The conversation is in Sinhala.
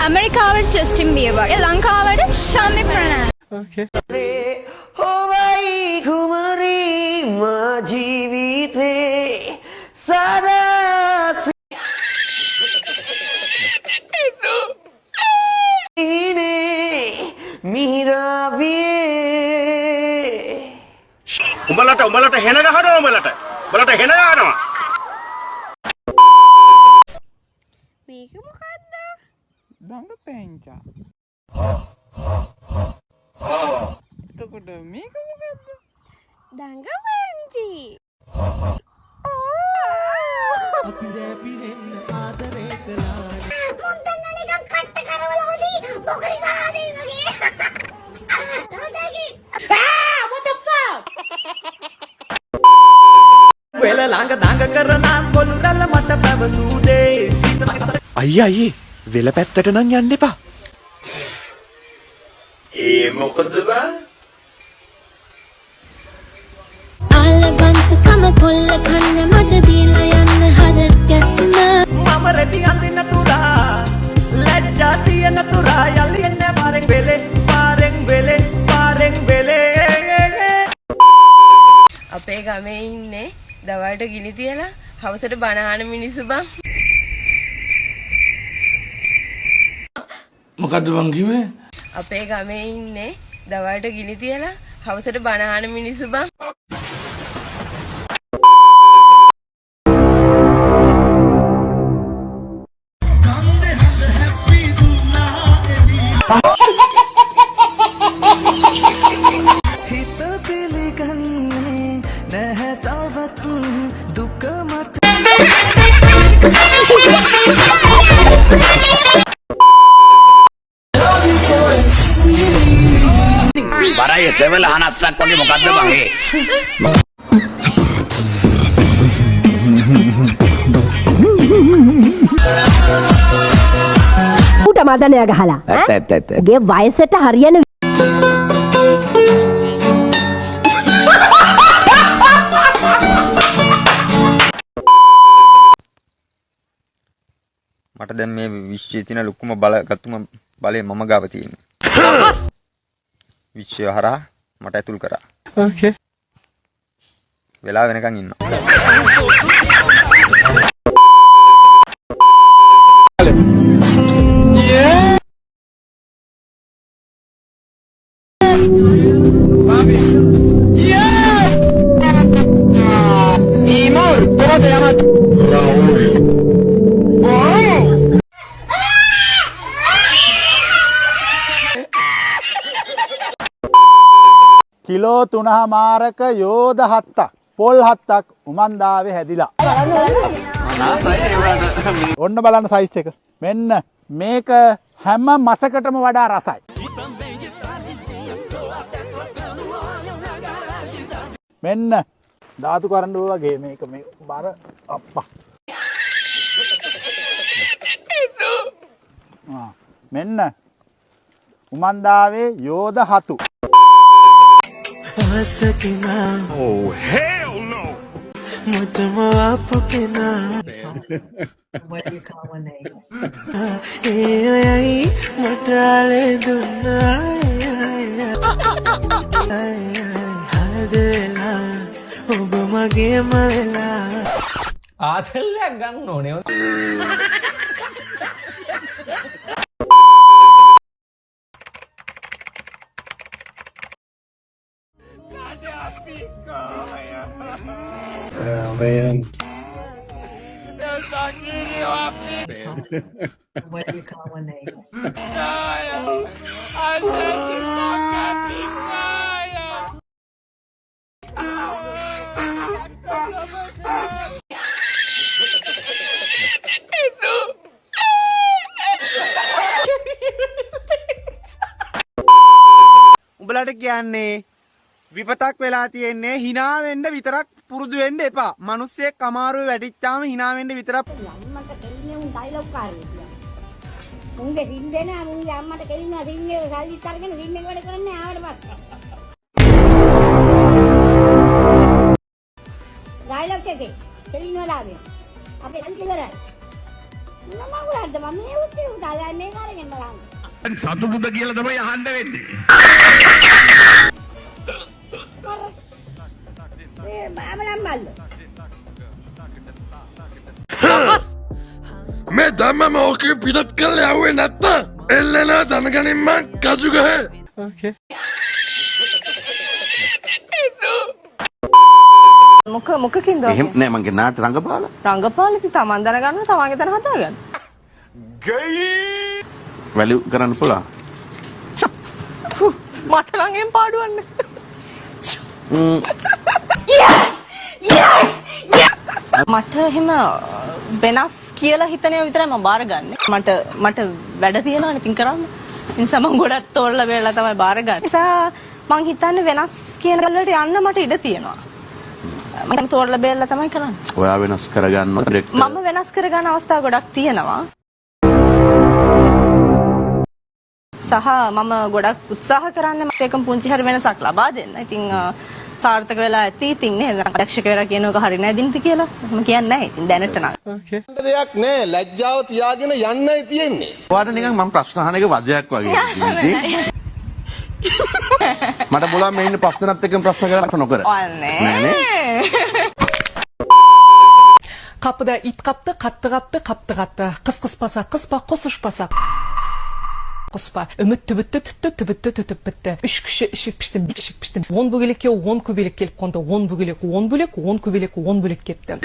ඇමරිකාවට ජස්ටින් බීබර්, ලංකාවට ශාන්ති ප්‍රනාන්දු. Okay. හොවයි කුමරී මා ජීවිතේ සදාස මිහිරාවේ උඹලට හෙන ගහනවා උඹලට හෙන ගහනවා මේක මොකද්ද? දඟ පැංචා. එතකොට මේක මොකද්ද? දඟවැන්චි. වෙල ළඟ දඟ කරන කොල්ලල මට පැවසූදේ අයියේ වෙල පැත්තට නම් යන්න එපා. ඒ මොකද බා ආලබන්තකම කොල්ල කන්න මට දීලා යන්න හද ගැස්ම. මම රෙදි අඳින්න තුරා ලැජ්ජා තියෙන තුරා යලි එන්න පාරෙන් වෙලේ අපේ ගමේ ඉන්නේ දවල්ට ගිනි තියලා හවසට බණ අහන මිනිස්සු බං. මොකද්ද බං කිව්වේ අපේ ගමේ ඉන්නේ දවල්ට ගිනි තියලා හවසට බණ අහන මිනිස්සු බං. හිත පිළිගන්නේ නැහැ තවත් දුක මට බරයි සෙවල හනස්සක් වගේ මොකද්ද බං ඒ ඌට මදනය ගහලා ගේ වයසට හරියන මට දැන් මේ විශ්වයේ තියෙන ලොකුම බලගත්තුම බලය මම ගාව තියෙනවා. විශ්වය හරහා මට ඇතුල් කරා. Okay. වෙලා වෙනකන් ඉන්නවා. කිලෝ 3මාරක යෝධ 7ක් පොල් 7ක් උමන්දාවේ හැදිලා. ඔන්න බලන්න සයිස් එක. මෙන්න මේක හැම මසකටම වඩා රසයි. මෙන්න ධාතු කරඬුව වගේ මේක මේ බර අප්පා. මෙන්න උමන්දාවේ යෝධ 7. Oh hell no මුතම අපකෙනා what do you call when they ඒයි මටාලේ දුන්නා හදලා ඔබ මගේම වෙලා ආසල්ලයක් ගන්න ඕනේ. man what do you call when they උඹලට කියන්නේ විපතක් වෙලා තියෙන්නේ hina වෙන්න විතරක් පුරුදු වෙන්න එපා. මිනිස්සෙක් අමාරුවේ වැටිච්චාම hina වෙන්න විතරක් අම්මට කෙලින්නේ උන් ඩයිලොග් කාරේ කියලා. මුන්ගේ සින්දේ නෑ මුන්ගේ අම්මට කෙලිනවා සින්ගේ සල්ලිත් අරගෙන සින්නෙන් වැඩ කරන්නේ ආවට පස්සේ. ඩයිලොග් එකේ කෙලිනවලාගේ. අපේ සල්ලි ඉවරයි. මොනම වුණාද මම මේ උත්තේ උදාලා මේ කරගෙන බලන්න. සතුටුද කියලා තමයි අහන්න වෙන්නේ. මේ මමලම් මල්ලෝ. මේ දැම්මම ඕකේ පිටත් කරලා යවුවේ නැත්තම් එල්ලෙනා දනගනින් මං කජු ගහේ. මොකකින්ද එහෙම නෑ මගේ නාට්‍ය රංගපාලා. රංගපාල ඉතින් තමන් දැනගන්න තමන්ගේ තැන හදාගන්න. වැලියු කරන්න පුළුවන්. මට නම් එම් පාඩුවන්නේ. මට එහෙම වෙනස් කියලා හිතනේ විතරයි මම බාරගන්නේ. මට වැඩ තියෙනවානේ ඉතින් කරන්න. ඒ නිසා මම ගොඩක් තෝරලා බේරලා තමයි බාරගන්නේ. ඒ නිසා මං හිතන්නේ වෙනස් කියන වලට යන්න මට ඉඩ තියෙනවා. මම තෝරලා බේරලා තමයි කරන්නේ. ඔයා වෙනස් කරගන්නවා ඩිරෙක්ටර්. මම වෙනස් කරගන්න අවස්ථා ගොඩක් තියෙනවා. සහ මම ගොඩක් උත්සාහ කරන්නේ මට එකම පුංචි හරි වෙනසක් ලබා දෙන්න. ඉතින් සාර්ථක වෙලා ඇති. ඉතින් නේද? අධ්‍යක්ෂක වෙලා කියනක හරි නෑ දින්ති කියලා. එහෙම කියන්නේ නැහැ. ඉතින් දැනට නම්. දෙයක් නෑ ලැජ්ජාව තියාගෙන යන්නයි තියෙන්නේ. ඔයාට නිකන් මම ප්‍රශ්න අහන එක වදයක් වගේ. මට බලන්න මේ ඉන්න ප්‍රශ්නත් එක්කම ප්‍රශ්න කරලා නොකර. ඔන්නේ. Kapıda it kaptı, kattı kaptı, kaptı kattı. Kıs kıs pasa, kıs pa, kosuş pasa. Kıspa. Ümit tübüttü tüttü, tübüttü tütüp bitti. 3 kişi işik piştim, bir işik piştim. 10 bögelek ya 10 kübelik gelip kondu. 10 bögelek, 10 bölek, 10 kübelik, 10 bölek gitti.